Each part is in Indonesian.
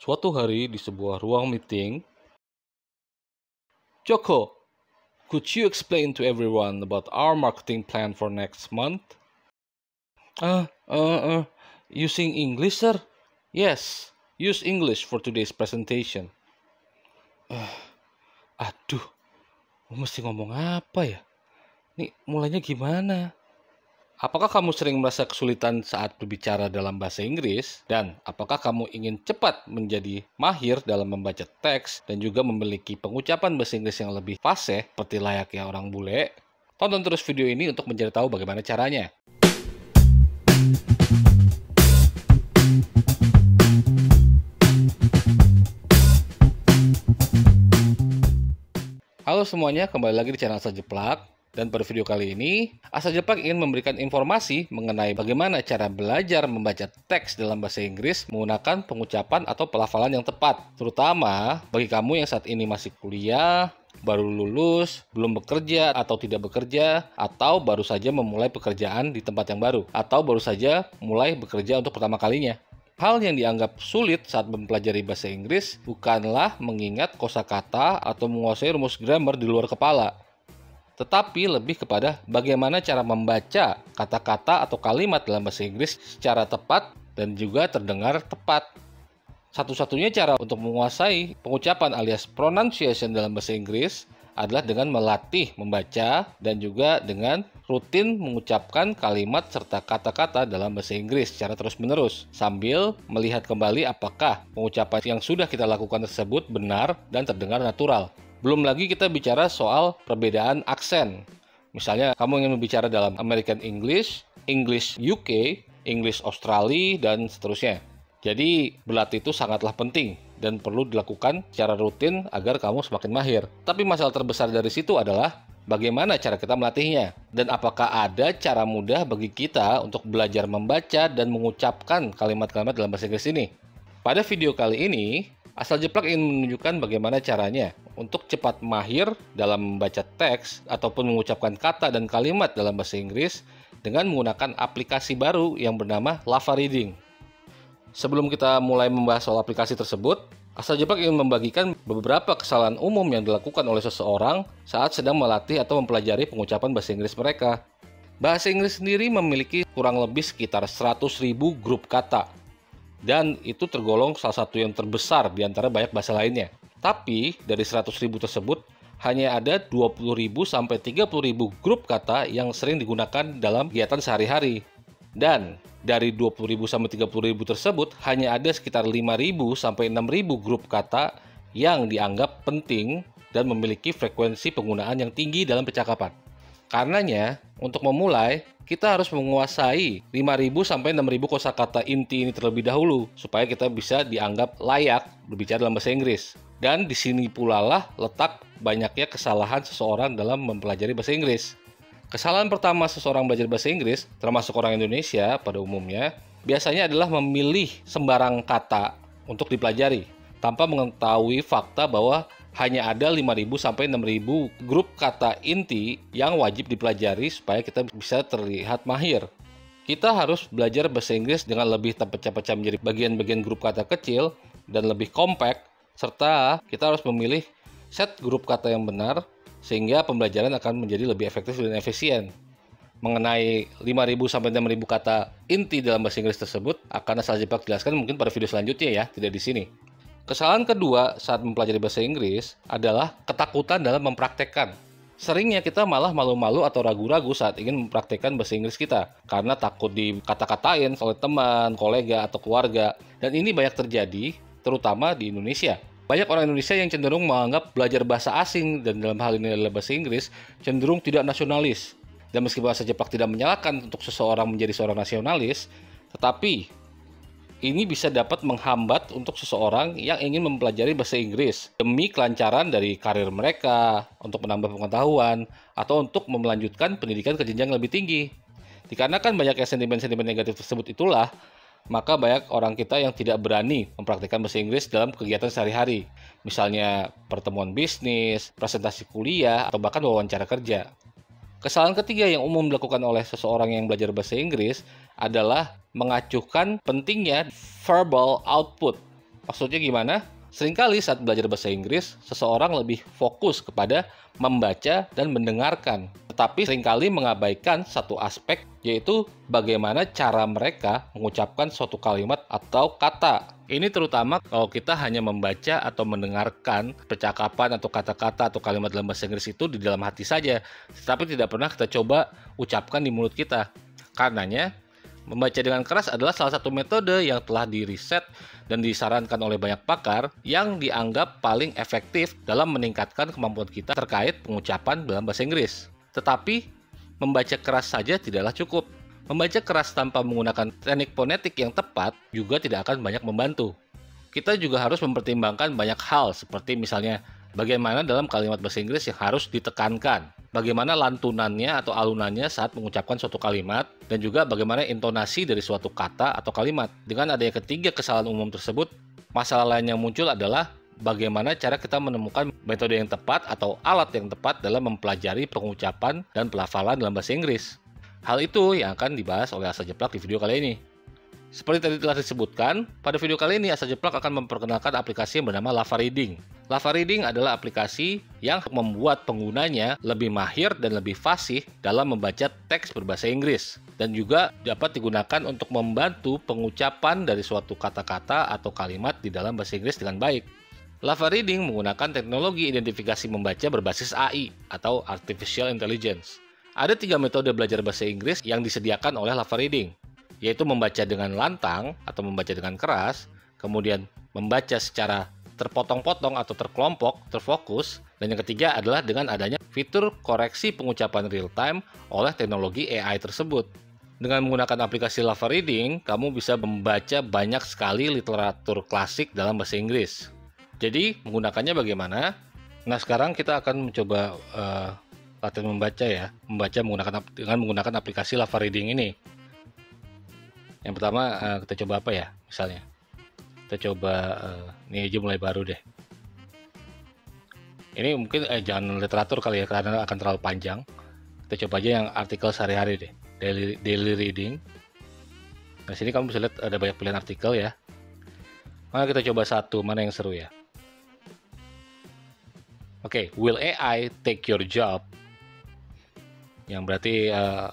Suatu hari di sebuah ruang meeting, Joko, could you explain to everyone about our marketing plan for next month? Using English, sir? Yes, use English for today's presentation. Aduh, mesti ngomong apa ya? Nih, mulainya gimana? Apakah kamu sering merasa kesulitan saat berbicara dalam bahasa Inggris? Dan apakah kamu ingin cepat menjadi mahir dalam membaca teks dan juga memiliki pengucapan bahasa Inggris yang lebih fasih seperti layaknya orang bule? Tonton terus video ini untuk mencari tahu bagaimana caranya. Halo semuanya, kembali lagi di channel Asal Jeplak. Dan pada video kali ini, Asal Jeplak ingin memberikan informasi mengenai bagaimana cara belajar membaca teks dalam bahasa Inggris menggunakan pengucapan atau pelafalan yang tepat. Terutama bagi kamu yang saat ini masih kuliah, baru lulus, belum bekerja atau tidak bekerja, atau baru saja memulai pekerjaan di tempat yang baru, atau baru saja mulai bekerja untuk pertama kalinya. Hal yang dianggap sulit saat mempelajari bahasa Inggris bukanlah mengingat kosakata atau menguasai rumus grammar di luar kepala, tetapi lebih kepada bagaimana cara membaca kata-kata atau kalimat dalam bahasa Inggris secara tepat dan juga terdengar tepat. Satu-satunya cara untuk menguasai pengucapan alias pronunciation dalam bahasa Inggris adalah dengan melatih membaca dan juga dengan rutin mengucapkan kalimat serta kata-kata dalam bahasa Inggris secara terus-menerus sambil melihat kembali apakah pengucapan yang sudah kita lakukan tersebut benar dan terdengar natural. Belum lagi kita bicara soal perbedaan aksen. Misalnya kamu ingin berbicara dalam American English, English UK, English Australia, dan seterusnya. Jadi berlatih itu sangatlah penting dan perlu dilakukan secara rutin agar kamu semakin mahir. Tapi masalah terbesar dari situ adalah bagaimana cara kita melatihnya dan apakah ada cara mudah bagi kita untuk belajar membaca dan mengucapkan kalimat-kalimat dalam bahasa Inggris ini. Pada video kali ini, Asal Jeplak ingin menunjukkan bagaimana caranya untuk cepat mahir dalam membaca teks ataupun mengucapkan kata dan kalimat dalam bahasa Inggris dengan menggunakan aplikasi baru yang bernama Lava Reading. Sebelum kita mulai membahas soal aplikasi tersebut, Asal Jeplak ingin membagikan beberapa kesalahan umum yang dilakukan oleh seseorang saat sedang melatih atau mempelajari pengucapan bahasa Inggris mereka. Bahasa Inggris sendiri memiliki kurang lebih sekitar 100.000 grup kata. Dan itu tergolong salah satu yang terbesar di antara banyak bahasa lainnya. Tapi dari 100.000 tersebut, hanya ada 20.000 sampai 30.000 grup kata yang sering digunakan dalam kegiatan sehari-hari. Dan dari 20.000 sampai 30.000 tersebut, hanya ada sekitar 5.000 sampai 6.000 grup kata yang dianggap penting dan memiliki frekuensi penggunaan yang tinggi dalam percakapan. Karenanya, untuk memulai, kita harus menguasai 5.000 sampai 6.000 kosakata inti ini terlebih dahulu supaya kita bisa dianggap layak berbicara dalam bahasa Inggris. Dan di sini pula lah letak banyaknya kesalahan seseorang dalam mempelajari bahasa Inggris. Kesalahan pertama seseorang belajar bahasa Inggris, termasuk orang Indonesia pada umumnya, biasanya adalah memilih sembarang kata untuk dipelajari tanpa mengetahui fakta bahwa hanya ada 5.000 sampai 6.000 grup kata inti yang wajib dipelajari supaya kita bisa terlihat mahir. Kita harus belajar bahasa Inggris dengan lebih terpecah-pecah menjadi bagian-bagian grup kata kecil dan lebih kompak, serta kita harus memilih set grup kata yang benar sehingga pembelajaran akan menjadi lebih efektif dan efisien. Mengenai 5.000 sampai 6.000 kata inti dalam bahasa Inggris tersebut akan Asal Jeplak jelaskan mungkin pada video selanjutnya ya, tidak di sini. Kesalahan kedua saat mempelajari bahasa Inggris adalah ketakutan dalam mempraktekkan. Seringnya kita malah malu-malu atau ragu-ragu saat ingin mempraktekkan bahasa Inggris kita karena takut dikata-katain oleh teman, kolega, atau keluarga. Dan ini banyak terjadi, terutama di Indonesia. Banyak orang Indonesia yang cenderung menganggap belajar bahasa asing dan dalam hal ini adalah bahasa Inggris cenderung tidak nasionalis. Dan meskipun Asal Jeplak tidak menyalahkan untuk seseorang menjadi seorang nasionalis, tetapi ini bisa dapat menghambat untuk seseorang yang ingin mempelajari bahasa Inggris demi kelancaran dari karir mereka, untuk menambah pengetahuan, atau untuk melanjutkan pendidikan ke jenjang lebih tinggi. Dikarenakan banyaknya sentimen-sentimen negatif tersebut itulah, maka banyak orang kita yang tidak berani mempraktikkan bahasa Inggris dalam kegiatan sehari-hari. Misalnya pertemuan bisnis, presentasi kuliah, atau bahkan wawancara kerja. Kesalahan ketiga yang umum dilakukan oleh seseorang yang belajar bahasa Inggris adalah mengacuhkan pentingnya verbal output. Maksudnya gimana? Seringkali saat belajar bahasa Inggris, seseorang lebih fokus kepada membaca dan mendengarkan, tetapi seringkali mengabaikan satu aspek, yaitu bagaimana cara mereka mengucapkan suatu kalimat atau kata. Ini terutama kalau kita hanya membaca atau mendengarkan percakapan atau kata-kata atau kalimat dalam bahasa Inggris itu di dalam hati saja, tetapi tidak pernah kita coba ucapkan di mulut kita. Karenanya, membaca dengan keras adalah salah satu metode yang telah diriset dan disarankan oleh banyak pakar yang dianggap paling efektif dalam meningkatkan kemampuan kita terkait pengucapan dalam bahasa Inggris. Tetapi, membaca keras saja tidaklah cukup. Membaca keras tanpa menggunakan teknik fonetik yang tepat juga tidak akan banyak membantu. Kita juga harus mempertimbangkan banyak hal seperti misalnya bagaimana dalam kalimat bahasa Inggris yang harus ditekankan, bagaimana lantunannya atau alunannya saat mengucapkan suatu kalimat, dan juga bagaimana intonasi dari suatu kata atau kalimat. Dengan adanya ketiga kesalahan umum tersebut, masalah lain yang muncul adalah bagaimana cara kita menemukan metode yang tepat atau alat yang tepat dalam mempelajari pengucapan dan pelafalan dalam bahasa Inggris. Hal itu yang akan dibahas oleh Asa Jeplak di video kali ini. Seperti tadi telah disebutkan, pada video kali ini Asa Jeplak akan memperkenalkan aplikasi yang bernama Lava Reading. Lava Reading adalah aplikasi yang membuat penggunanya lebih mahir dan lebih fasih dalam membaca teks berbahasa Inggris, dan juga dapat digunakan untuk membantu pengucapan dari suatu kata-kata atau kalimat di dalam bahasa Inggris dengan baik. Lava Reading menggunakan teknologi identifikasi membaca berbasis AI atau Artificial Intelligence. Ada 3 metode belajar bahasa Inggris yang disediakan oleh Lava Reading, yaitu membaca dengan lantang atau membaca dengan keras, kemudian membaca secara terpotong-potong atau terkelompok, terfokus, dan yang ketiga adalah dengan adanya fitur koreksi pengucapan real time oleh teknologi AI tersebut. Dengan menggunakan aplikasi Lava Reading, kamu bisa membaca banyak sekali literatur klasik dalam bahasa Inggris. Jadi, menggunakannya bagaimana? Nah, sekarang kita akan mencoba latihan membaca ya, membaca dengan menggunakan aplikasi Lava Reading ini. Yang pertama kita coba apa ya, misalnya kita coba ini aja mulai baru deh. Ini mungkin jangan literatur kali ya, karena akan terlalu panjang. Kita coba aja yang artikel sehari-hari deh, daily reading. Nah, sini kamu bisa lihat ada banyak pilihan artikel ya. Maka kita coba satu, mana yang seru ya. Oke, will AI take your job? Yang berarti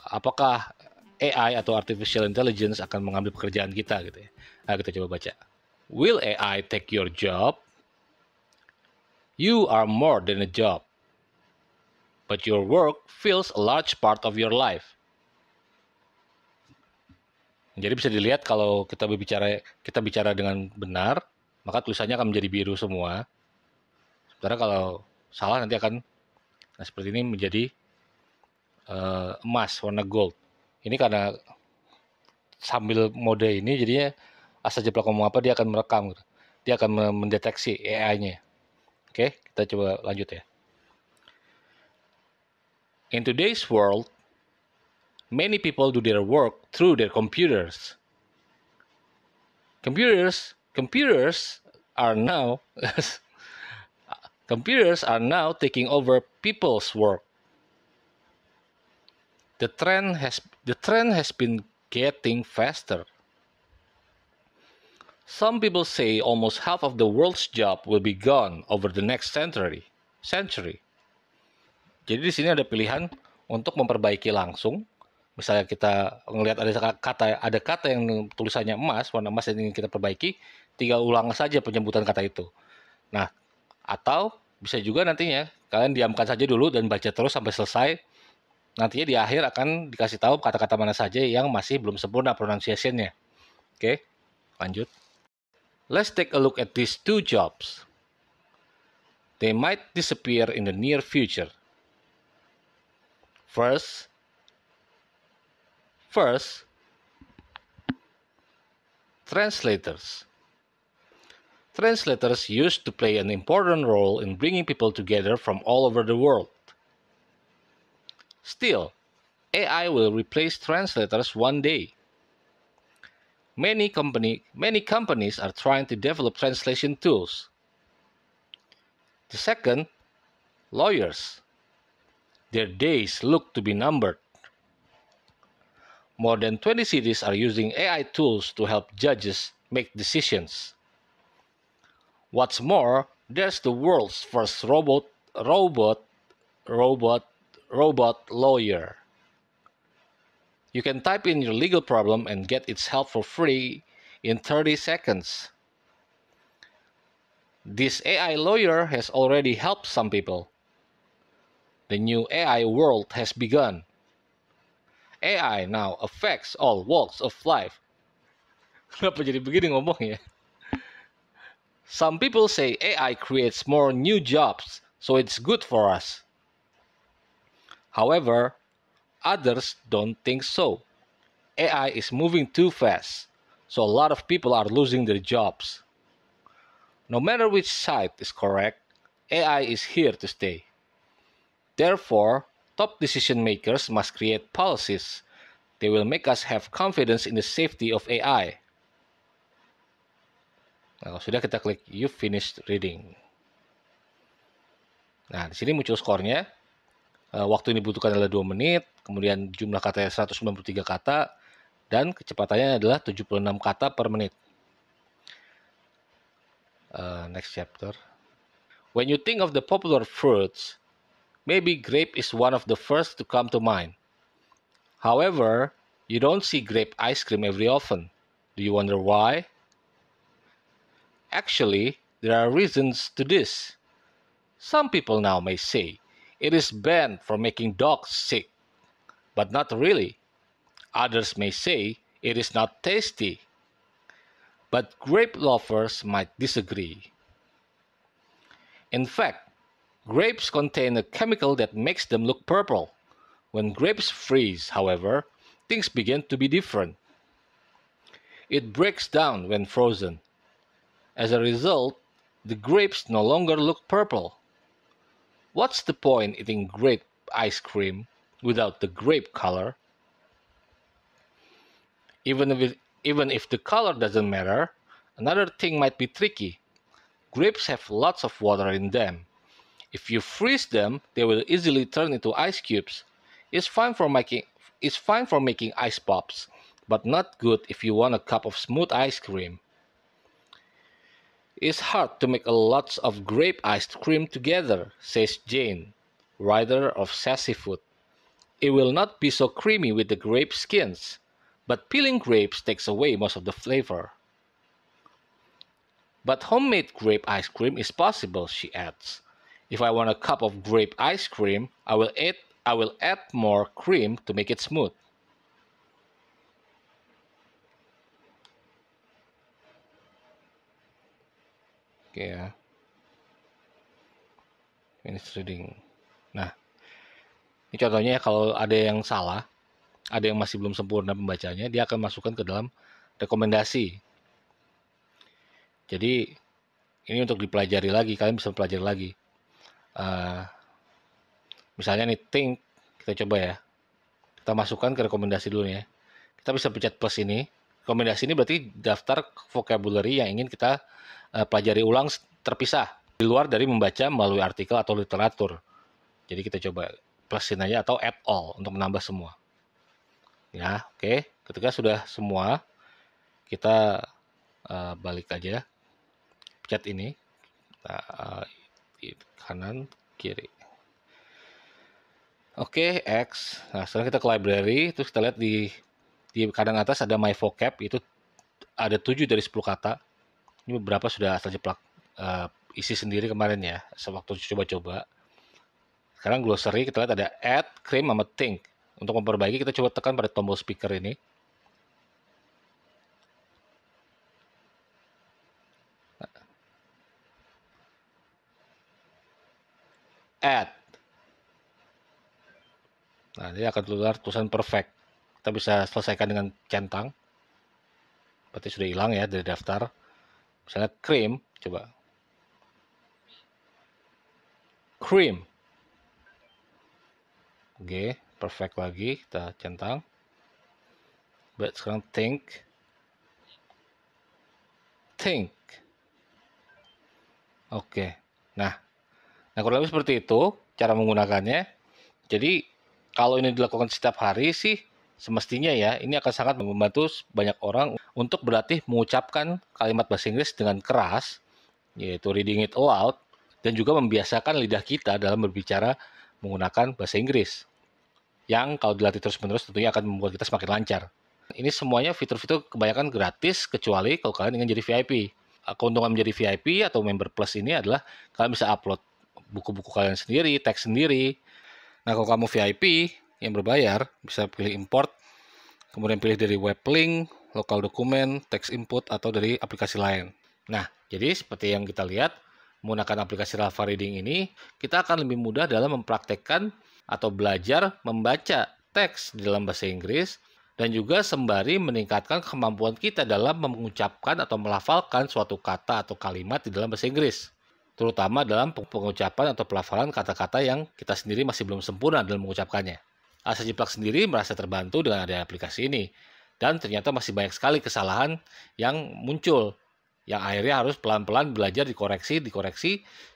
apakah AI atau Artificial Intelligence akan mengambil pekerjaan kita gitu ya. Nah, kita coba baca. Will AI take your job? You are more than a job, but your work fills a large part of your life. Jadi bisa dilihat kalau kita bicara dengan benar, maka tulisannya akan menjadi biru semua. Sementara kalau salah nanti akan seperti ini menjadi emas warna gold. Ini karena sambil mode ini jadinya Asa Jeplak ngomong apa dia akan merekam gitu. Dia akan mendeteksi AI-nya. Oke, kita coba lanjut ya. In today's world, many people do their work through their computers. Computers are now taking over people's work. The trend has been getting faster. Some people say almost half of the world's job will be gone over the next century. Jadi di sini ada pilihan untuk memperbaiki langsung. Misalnya kita ngelihat ada kata yang tulisannya emas, warna emas yang ingin kita perbaiki, tinggal ulang saja penyebutan kata itu. Nah, atau bisa juga nantinya kalian diamkan saja dulu dan baca terus sampai selesai. Nantinya di akhir akan dikasih tahu kata-kata mana saja yang masih belum sempurna pronunciation-nya. Oke, lanjut. Let's take a look at these 2 jobs. They might disappear in the near future. First, translators. Translators used to play an important role in bringing people together from all over the world. Still, AI will replace translators one day. Many companies are trying to develop translation tools. The second, lawyers. Their days look to be numbered. More than 20 cities are using AI tools to help judges make decisions. What's more, there's the world's first robot lawyer. You can type in your legal problem and get its help for free in 30 seconds. This AI lawyer has already helped some people. The new AI world has begun. AI now affects all walks of life. Kenapa jadi begini ngomongnya? Some people say AI creates more new jobs, so it's good for us. However, others don't think so. AI is moving too fast, so a lot of people are losing their jobs. No matter which side is correct, AI is here to stay. Therefore, top decision makers must create policies. They will make us have confidence in the safety of AI. Nah, sudah kita klik you finished reading. Nah, di sini muncul skornya. Waktu yang dibutuhkan adalah 2 menit, kemudian jumlah katanya 193 kata, dan kecepatannya adalah 76 kata per menit. Next chapter. When you think of the popular fruits, maybe grape is one of the first to come to mind. However, you don't see grape ice cream every often. Do you wonder why? Actually, there are reasons to this. Some people now may say it is banned for making dogs sick, but not really. Others may say it is not tasty, but grape lovers might disagree. In fact, grapes contain a chemical that makes them look purple. When grapes freeze, however, things begin to be different. It breaks down when frozen. As a result, the grapes no longer look purple. What's the point eating grape ice cream without the grape color? Even if the color doesn't matter, another thing might be tricky. Grapes have lots of water in them. If you freeze them, they will easily turn into ice cubes. It's fine for making ice pops, but not good if you want a cup of smooth ice cream. It's hard to make a lot of grape ice cream together, says Jane, writer of Sassy Food. It will not be so creamy with the grape skins, but peeling grapes takes away most of the flavor. But homemade grape ice cream is possible, she adds. If I want a cup of grape ice cream, I will add more cream to make it smooth. Oke ya. Finish reading. Nah, ini contohnya ya, kalau ada yang salah, ada yang masih belum sempurna pembacanya, dia akan masukkan ke dalam rekomendasi. Jadi, ini untuk dipelajari lagi, kalian bisa pelajari lagi. Misalnya nih, think, kita coba ya. Kita masukkan ke rekomendasi dulu ya. Kita bisa pencet plus ini. Rekomendasi ini berarti daftar vocabulary yang ingin kita pelajari ulang terpisah, di luar dari membaca melalui artikel atau literatur. Jadi kita coba plusin aja atau add all untuk menambah semua. Ya, oke. Ketika sudah semua, kita balik aja. Pencet ini. Kanan, kiri. Oke, X. Nah, sekarang kita ke library, terus kita lihat di kanan atas ada my vocab, itu ada 7 dari 10 kata. Ini beberapa sudah asal jeplak isi sendiri kemarin ya, sewaktu coba-coba. Sekarang glossary, kita lihat ada add, cream, sama think. Untuk memperbaiki, kita coba tekan pada tombol speaker ini. Add. Nah, dia akan keluar tulisan perfect. Kita bisa selesaikan dengan centang. Berarti sudah hilang ya dari daftar. Misalnya cream, coba. Cream. Oke, perfect lagi. Kita centang. Sekarang think. Think. Oke. Nah, kurang lebih seperti itu cara menggunakannya. Jadi, kalau ini dilakukan setiap hari sih, semestinya ya, ini akan sangat membantu banyak orang untuk berlatih mengucapkan kalimat bahasa Inggris dengan keras yaitu reading it aloud, dan juga membiasakan lidah kita dalam berbicara menggunakan bahasa Inggris, yang kalau dilatih terus-menerus tentunya akan membuat kita semakin lancar. Ini semuanya fitur-fitur kebanyakan gratis, kecuali kalau kalian ingin jadi VIP. Keuntungan menjadi VIP atau member plus ini adalah kalian bisa upload buku-buku kalian sendiri, teks sendiri. Nah, kalau kamu VIP yang berbayar, bisa pilih import, kemudian pilih dari web link, lokal dokumen, teks input, atau dari aplikasi lain. Nah, jadi seperti yang kita lihat, menggunakan aplikasi Lava Reading ini, kita akan lebih mudah dalam mempraktekkan atau belajar membaca teks di dalam bahasa Inggris, dan juga sembari meningkatkan kemampuan kita dalam mengucapkan atau melafalkan suatu kata atau kalimat di dalam bahasa Inggris, terutama dalam pengucapan atau pelafalan kata-kata yang kita sendiri masih belum sempurna dalam mengucapkannya. Asa Jiplak sendiri merasa terbantu dengan adanya aplikasi ini, dan ternyata masih banyak sekali kesalahan yang muncul, yang akhirnya harus pelan-pelan belajar dikoreksi,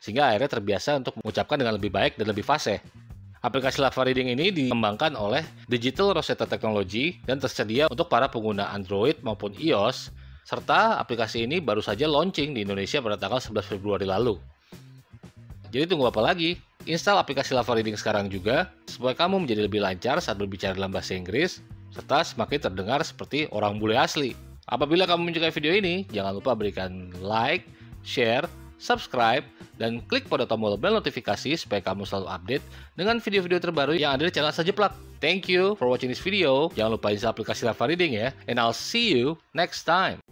sehingga akhirnya terbiasa untuk mengucapkan dengan lebih baik dan lebih fasih. Aplikasi Lava Reading ini dikembangkan oleh Digital Rosetta Technology dan tersedia untuk para pengguna Android maupun iOS, serta aplikasi ini baru saja launching di Indonesia pada tanggal 11 Februari lalu. Jadi tunggu apa lagi? Install aplikasi Lava Reading sekarang juga, supaya kamu menjadi lebih lancar saat berbicara dalam bahasa Inggris, serta semakin terdengar seperti orang bule asli. Apabila kamu menyukai video ini, jangan lupa berikan like, share, subscribe, dan klik pada tombol bel notifikasi supaya kamu selalu update dengan video-video terbaru yang ada di channel Asa Jiplak. Thank you for watching this video. Jangan lupa install aplikasi Lava Reading ya, and I'll see you next time.